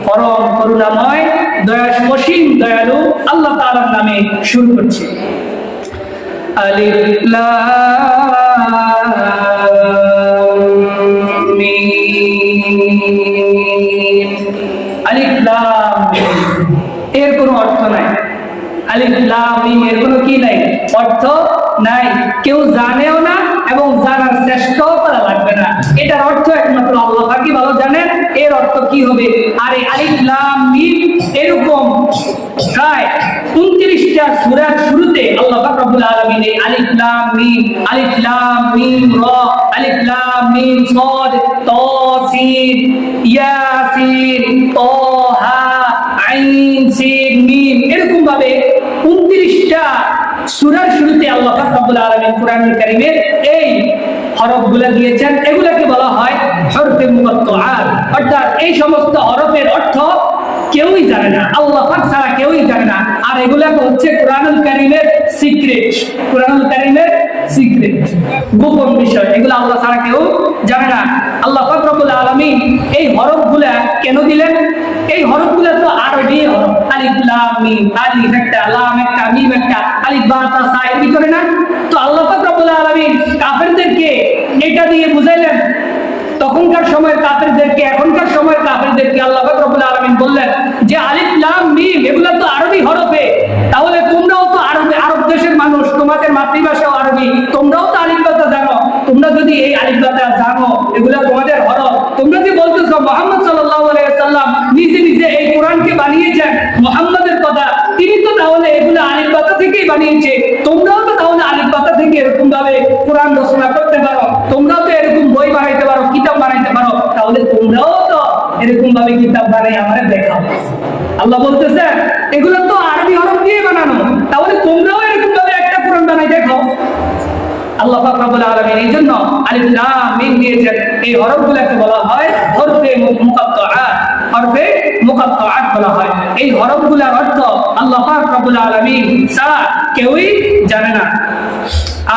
পরম করুণাময় দয়াশীল দয়ালু আল্লাহ তাআলার নামে শুরু করছি। আলিফ লাম মিম। আলিফ লাম মিম এর কোনো অর্থ নাই। আলিফ লাম মিম এর কোনো কি নাই, অর্থ নাই, কেউ জানেও না এবং জানার চেষ্টাও করা লাগবে না। এটার অর্থ একমাত্র আল্লাহ পাকই ভালো জানেন এর অর্থ কি হবে। আর এই আলিফ লাম মিম এরকম প্রায় 29টা সূরার শুরুতে আল্লাহ পাক রব্বুল আলামিন এই আলিফ লাম মিম, আলিফ লাম মিম র, আলিফ লাম মিম সাদ, ত সিন, ইয়াসিন, তাহা, আইন সিন মিম, এরকম ভাবে 29টা সূরার শুরুতে আল্লাহ পাক রব্বুল আলামিন কোরআনুল কারীমের এই হরফগুলো দিয়েছেন। এগুলোকে বলা হয় হরফে মুকাত্তাআত, অর্থাৎ এই সমস্ত হরফের অর্থ কেউই জানে না, আল্লাহ পাক ছাড়া কেউই জানে না। আর এগুলো হচ্ছে কোরআনুল কারীমের সিক্রেট, কোরআনুল কারীমের সিক্রেট, গোপন বিষয়, এগুলো আল্লাহ ছাড়া কেউ জানে না। আল্লাহ পাক রব্বুল আলামিন এই হরফগুলা কেন দিলেন? এই হরফগুলো তো আরবি হরফ, আলিফ লাম মিম, আলিফ একটা, লাম একটা, মিম একটা, আলিফ বা তা সা এর ভিতরে না। তো আল্লাহ পাক রব্বুল আলামিন কাফেরদেরকে এটা দিয়ে বুঝাইলেন, তখনকার সময়ের কাফেরদেরকে, এখনকার সময়ের কাফেরদেরকে আল্লাহ পাক রব্বুল আলামিন বললেন যে আলিফ লাম মিম এগুলো তো আরবি হরফে, তাহলে তোমরাও তো আরব দেশের মানুষ, তোমাদের মাতৃভাষাও আরবি, তোমরাও তো আলিফ বা তা জানো। তোমরা যদি এই আলিফ বা তা জানো, এগুলো তোমাদের হরফ, তোমরা যে বলতেছো মুহাম্মদ সাল্লাল্লাহু আলাইহি ওয়াসাল্লাম নিজে নিজে এই কোরআনকে বানিয়েছেন, মুহাম্মাদের কথা, তিনি তো তাহলে এগুলো আলিফ বা তা থেকেই বানিয়েছে। তোমরাও তো তাহলে আলিফ বা তা থেকে এরকম ভাবে কোরআন রচনা করতে পারো, তোমরাও তো এরকম বই বানাইতে পারো, কিতাব বানাইতে পারো, তাহলে তোমরাও তো এরকম ভাবে কিতাব বানাই আমাদের দেখাও। আল্লাহ বলতেছেন এগুলো তো আরবি হরফ দিয়ে বানানো, তাহলে তোমরাও এরকম ভাবে একটা কোরআন বানাই দেখাও। আল্লাহ পাক রব্বুল আলামিন এইজন্য আলিফ লাম মিম দিয়েছেন। এই হরফগুলোকে বলা হয় হরফে মুকাত্তাআত, হরফে মুকাত্তাআত বলা হয়। এই হরফগুলোর অর্থ আল্লাহ পাক রব্বুল আলামিন ছাড়া কেউই জানে না।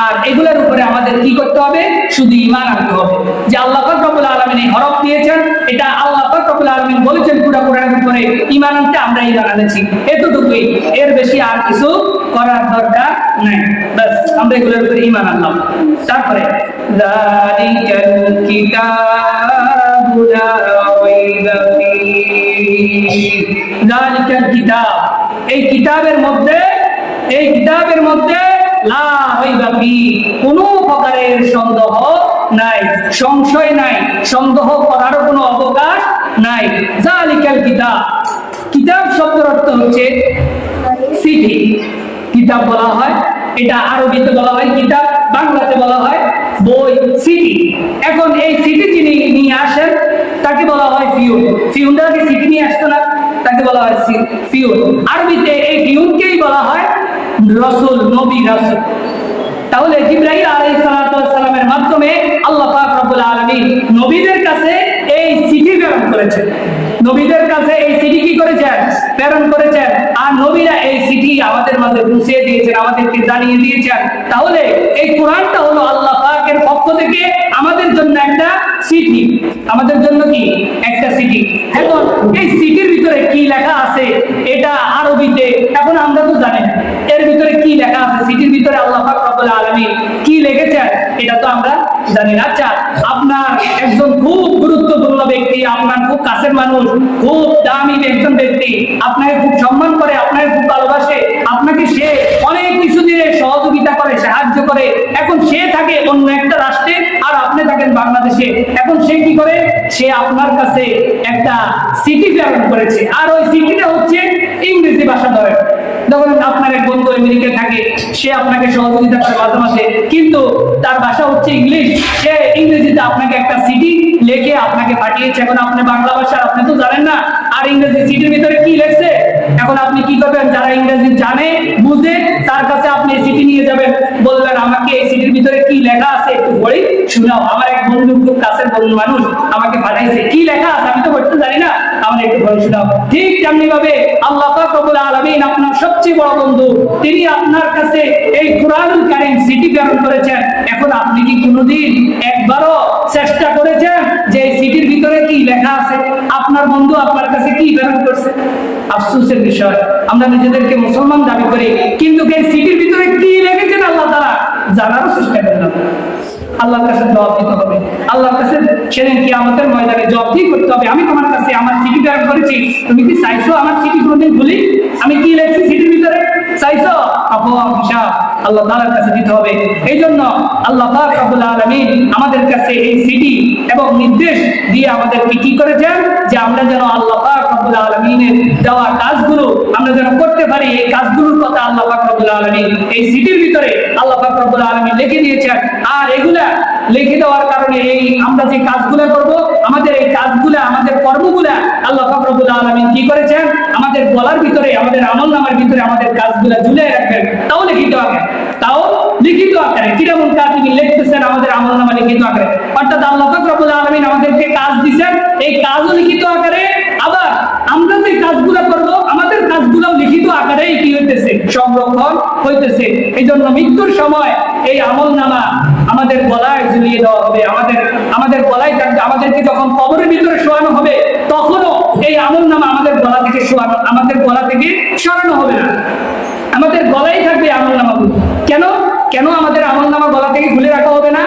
আর এগুলোর উপরে আমাদের কি করতে হবে? শুধু ঈমান আনতে হবে যে আল্লাহ পাক রব্বুল আলামিন এই হরফ দিয়েছেন, এটা আল্লাহ পাক রব্বুল আলামিন বলেছেন পুরো কোরআনের উপরে, ঈমান আনতে আমরা ঈমান আনেছি, এতটুকুই, এর বেশি আর কিছু করার দরকার নাই। বাস আমরা এগুলোর উপরে ঈমান আনলাম। তারপরে যালিকাল কিতাবু লা রাইবা ফীহি, যালিকাল কিতাব, এই কিতাবের মধ্যে লা রাইবা ফীহি, কোনো প্রকারের সন্দেহ নাই, সংশয় নাই, সন্দেহ করার কোনো অবকাশ নাই। যালিকাল কিতাব, কিতাব শব্দের অর্থ হচ্ছে চিঠি, কিতাব বলা হয়, এটা আরবিতে বলা হয় কিতাব, বাংলাতে বলা হয় বই, চিঠি। এখন এই চিঠি যিনি নিয়ে আসেন তাকে বলা হয় ফিউন। ফিউনটাকে চিঠি নিয়ে আসতো না, তাকে বলা হয় ফিউন। আরবিতে এই ফিউনকেই বলা হয় রাসূল, নবী, রাসূল। তাহলে জিবরাইল আলাইহিস সালাতু ওয়াস সালামের মাধ্যমে আল্লাহ পাক রব্বুল আলামিন নবীদের কাছে এই চিঠি প্রেরণ করেছেন। নবীদের কাছে এই চিঠি কি করেছেন? প্রেরণ করেছেন। আর নবীরা এই চিঠি আমাদের মাঝে পৌঁছে দিয়েছেন, আমাদেরকে জানিয়ে দিয়েছেন। তাহলে এই কোরআনটা হলো আল্লাহ পাকের পক্ষ থেকে আমাদের জন্য একটা চিঠি। আমাদের জন্য কি একটা চিঠি। এখন এই চিঠির ভিতরে কি লেখা আছে এটা আরবিতে, এখন আমরা তো জানি না এর ভিতরে কি লেখা আছে। চিঠির ভিতরে আল্লাহ পাক রব্বুল আলামিন কি লিখেছেন এটা তো আমরা জানি না। আচ্ছা, আপনার একজন খুব গুরুত্বপূর্ণ ব্যক্তি, আপনার খুব কাছের মানুষ, খুব দামি একজন ব্যক্তি, আপনাকে খুব সম্মান করে, আপনাকে খুব ভালোবাসে, আপনাকে সে অনেক কিছু দিয়ে সহযোগিতা করে, সাহায্য করে। এখন সে থাকে অন্য একটা রাষ্ট্রে আর আপনি থাকেন বাংলাদেশে। এখন সে কি করে? সে আপনার কাছে একটা চিঠি প্রেরণ করেছে, আর ওই চিঠিটা হচ্ছে ইংরেজি ভাষা। ধরেন আপনার এক বন্ধু আমেরিকায় থাকে, সে আপনাকে সহযোগিতা করে মাঝে মাঝে, কিন্তু তার ভাষা হচ্ছে ইংলিশ। সে ইংরেজিতে আপনাকে একটা চিঠি লিখে আপনাকে পাঠিয়েছে। এখন আপনি বাংলা ভাষা আপনি তো জানেন না, আর ইংরেজি চিঠির ভিতরে কি লিখছে। এখন আপনি কি করবেন? যারা ইংরেজি জানে বুঝে তার কাছে আপনি চিঠি নিয়ে যাবেন, বলবেন আমাকে এই চিঠির ভিতরে কি লেখা আছে একটু পড়ে শোনাও। আমার এক বন্ধু, খুব কাছের বন্ধু মানুষ, আমাকে পাঠাইছে, কি লেখা আছে আমি তো পড়তে জানি না, আমার একটু পড়ে শোনাও। ঠিক তেমনি ভাবে আল্লাহ পাক রব্বুল আলামিন আপনার সবচেয়ে বড় বন্ধু, তিনি আপনার কাছে এই কুরআনুল কারীম চিঠি প্রেরণ করেছেন। এখন আপনি কি কোনোদিন একবারও চেষ্টা করেছেন যে এই চিঠির ভিতরে কি লেখা আছে? আপনার বন্ধু আপনার কাছে কি প্রেরণ করছে? আফসোসের বিষয়, আমরা নিজেদেরকে মুসলমান দাবি করি, কিন্তু এই চিঠির ভিতরে কি লিখেছেন আল্লাহ তাআলা জানারও চেষ্টা করেন না। আল্লাহর কাছে জবাব দিতে হবে। আল্লাহর কাছে সেদিন কিয়ামতের ময়দানে জবাব দিয়ে করতে হবে, আমি তোমার কাছে আমার চিঠি প্রেরণ করেছি, তুমি কি চাইছো আমার চিঠি কোনোদিন ভুলি? আমি কি লিখছি চিঠির ভিতরে চাইছো? হিসাব আল্লাহ তাআলার কাছে দিতে হবে। এই জন্য আল্লাহ পাক রব্বুল আলামিন আমাদের কাছে এই চিঠি এবং নির্দেশ দিয়ে আমাদেরকে কি করেছেন যে আমরা যেন আল্লাহ পাক রব্বুল আলামিনের দেওয়া কাজগুলো আমরা যেন করতে পারি। এই কাজগুলোর কথা আল্লাহ পাক রব্বুল আলামিন এই চিঠির ভিতরে আল্লাহ পাক রব্বুল আলামিন লিখে দিয়েছেন। আর এগুলা লিখে দেওয়ার কারণে এই আমরা যে কাজগুলো করব, আমাদের এই কাজগুলা, আমাদের কর্মগুলা আল্লাহ পাক রব্বুল আলামিন কি করেছেন আমাদের গলার ভিতরে, আমাদের আমলনামার ভিতরে আমাদের কাজগুলা ঝুলিয়ে রাখবেন। তাও লিখিত আকারে, তাও লিখিত আকারে কিরামুন কাতিবিন লিখতেছেন আমাদের আমলনামা লিখিত আকারে। অর্থাৎ আল্লাহ পাক রব্বুল আলামিন আমাদেরকে কাজ দিবেন, এই কাজও লিখিত আকারে। আবার আমরা যে কাজগুলো করব আমাদের কাজগুলোও লিখিত আকারেই কি হইতেছে সংরক্ষণ হইতেছে। এই জন্য মৃত্যুর সময় এই আমলনামা আমাদের গলায় ঝুলিয়ে দেওয়া হবে, আমাদের গলায় থাকবে। আমাদেরকে যখন কবরের ভিতরে শোয়ানো হবে তখনও এই আমলনামা আমাদের গলা থেকে সরানো হবে না, আমাদের গলায় থাকবে আমলনামাগুলো। কেন আমাদের আমলনামা গলা থেকে খুলে রাখা হবে না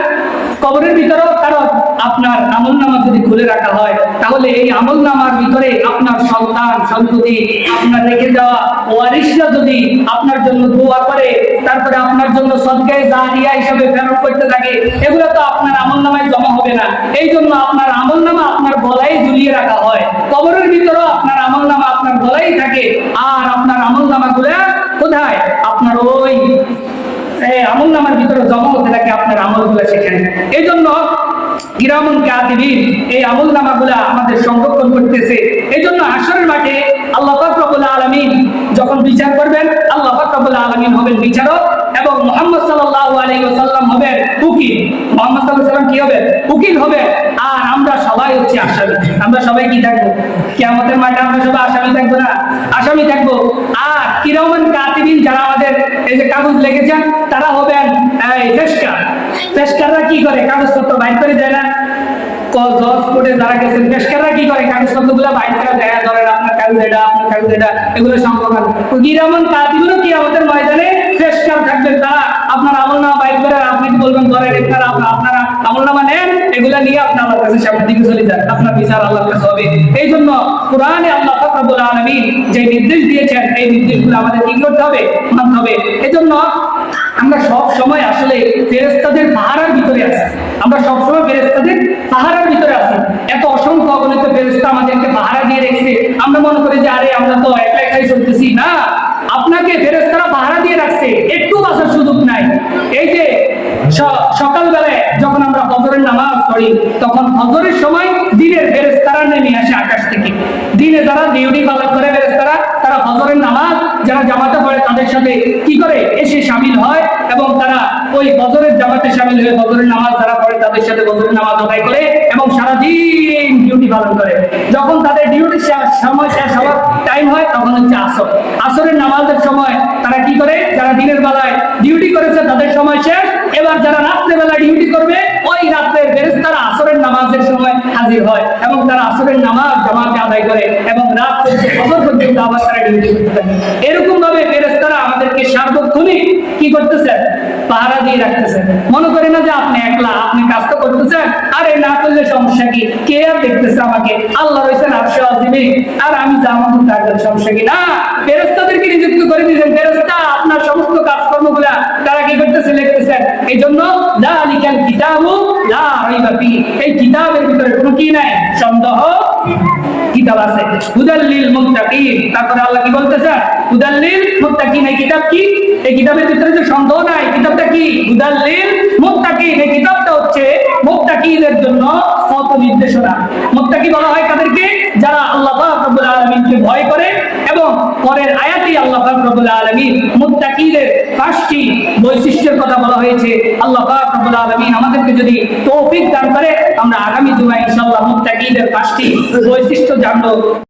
কবরের ভিতরেও? কারণ আপনার আমলনামা যদি খুলে রাখা হয় তাহলে এই আমলনামার ভিতরে আপনার সন্তান সন্ততি, আপনার রেখে যাওয়া ওয়ারিসরা যদি আপনার জন্য দোয়া করে, তারপরে আপনার জন্য সদকায়ে জারিয়া হিসাবে প্রেরণ করতে থাকে, এগুলো তো আপনার আমলনামায় জমা হবে না। এই জন্য আপনার আমলনামা আপনার গলায় ঝুলিয়ে রাখা হয়, কবরের ভিতরেও আপনার আমলনামা আপনার গলায় থাকে। আর আপনার আমলনামাগুলো কোথায়? আপনার ওই আমলনামার ভিতরে জমা হতে থাকে আপনার আমলগুলো সেখানে। এই জন্য কিরামুন কাতিবিন এই আমলনামাগুলা আমাদের সংরক্ষণ করতেছে। এই জন্য হাশরের মাঠে আল্লাহ পাক রব্বুল আলামিন যখন বিচার করবেন, আল্লাহ পাক রব্বুল আলামিন হবেন বিচারক এবং মুহাম্মদ সাল্লাল্লাহু আলাইহি ওয়াসাল্লাম হবেন উকিল। মুহাম্মদ সাল্লাল্লাহু আলাইহি ওয়াসাল্লাম কি হবে? উকিল হবে। আর আমরা সবাই হচ্ছে আসামি। আমরা সবাই কি থাকবো? কিয়ামতের মাঠে আমরা সবাই আসামি থাকবো না? আসামি থাকবো। আর কিরামান কাতিবিন যারা আমাদের এই যে কাগজ লিখেছেন তারা হবেন এই ফেরেশতা। ফেরেশতারা কি করে? কাগজপত্র বাইর করে দেয় না? জজ কোর্টে যারা গেছেন ফেরেশতারা কি করে? কাগজপত্রগুলো বাইর করে দেয়, ধরেন আপনার কাগজ এটা, আপনার কাগজ এটা, এগুলো সংরক্ষণ। কিরামান কাতিবিনও কিয়ামতের ময়দানে ফেরেশতা থাকবেন, তারা আপনার আমলনামা বাইর করে আপনি বলবেন ধরেন আপনারা আমলনামা নেন, এগুলা নিয়ে আপনি আল্লাহর কাছে সামনের দিকে চলে যান, আপনার বিচার আল্লাহর কাছে হবে। এই জন্য কোরআনে আল্লাহ পাক রব্বুল আলামিন যে নির্দেশ দিয়েছেন এই নির্দেশগুলো আমাদের কি করতে হবে? মানতে হবে। এই জন্য আমরা সব সময় আসলে ফেরেশতাদের পাহারার ভিতরে আছি। আমরা সব সময় ফেরেশতাদের পাহারার ভিতরে আছি। এত অসংখ্য অগণিত ফেরেশতা আমাদেরকে পাহারা দিয়ে রেখেছে, আমরা মনে করি যে আরে আমরা তো একলা একলাই চলতেছি। না, আপনাকে ফেরেশতারা পাহারা দিয়ে রাখছে, একটু বাঁচার সুযোগ নাই। এই যে সকালবেলায় যখন আমরা ফজরের নামাজ পড়ি, তখন ফজরের সময় দিনের ফেরেশতারা নেমে আসে আকাশ থেকে। দিনে যারা ডিউটি পালন করে ফেরেশতারা, তারা ফজরের নামাজ যারা জামাতে পড়ে তাদের সাথে কি করে? এসে শামিল হয় এবং তারা ওই ফজরের জামাতে শামিল হয়ে ফজরের নামাজ যারা পড়ে তাদের সাথে ফজরের নামাজ আদায় করে এবং সারাদিন ডিউটি পালন করে। যখন তাদের ডিউটি সময় শেষ হওয়ার টাইম হয় তখন হচ্ছে আসর। আসরের নামাজের সময় তারা কি করে, যারা দিনের বেলায় ডিউটি করেছে তাদের সময় শেষ, এবার যারা রাত্রে বেলা ডিউটি করবে ওই রাত্রের ফেরেশতারা আসরের নামাজের সময় হাজির হয় এবং তারা আসরের নামাজ জামাতে আদায় করে এবং রাত থেকে ফজর পর্যন্ত আবার তারা ডিউটি করতে থাকে। এরকম ভাবে ফেরেশতারা আমাদেরকে সার্বক্ষণিক কি করতেছেন, পাহারা দিয়ে রাখতেছেন। মনে করেন না যে আপনি একলা, আপনি কাজ তো করতেছেন, আরে না করলে সমস্যা কি, কে আর দেখতেছে আমাকে, আল্লাহ রয়েছেন আরশে আজিমে আর আমি যা মতো থাকলে সমস্যা কি না। ফেরেশতাদেরকে নিযুক্ত করে দিয়েছেন, ফেরেশতা আপনার সমস্ত কাজকর্মগুলা তারা কি করতেছে, লিখতেছেন। এই জন্য যালিকাল কিতাবু লা রাইবা ফিহি, এই কিতাবের ভিতরে কোনো কি নাই, সন্দেহ কিতাব আছে। হুদাল লিল মুত্তাকিন, তারপরে আল্লাহ কি বলতেছেন, হুদাল লিল মুত্তাকিন। এই কিতাব কি, এই কিতাবের ভিতরে যে সন্দেহ নাই, কিতাবটা কি, হুদাল লিল মুত্তাকিন। এই কিতাবটা হচ্ছে মুত্তাকিদের জন্য পথ নির্দেশনা। মুত্তাকি বলা হয় তাদেরকে যারা আল্লাহ পাক রব্বুল আলামিনকে ভয় করে। এবং পরের আয়াতে আল্লাহ পাক রব্বুল আলামিন মুত্তাকিদের 5টি বৈশিষ্ট্যের কথা বলা হয়েছে। আল্লাহ পাক রব্বুল আলামিন আমাদেরকে যদি তৌফিক দান করে আমরা আগামী জুমায় ইনশাআল্লাহ মুত্তাকিদের 5টি বৈশিষ্ট্য জানবো।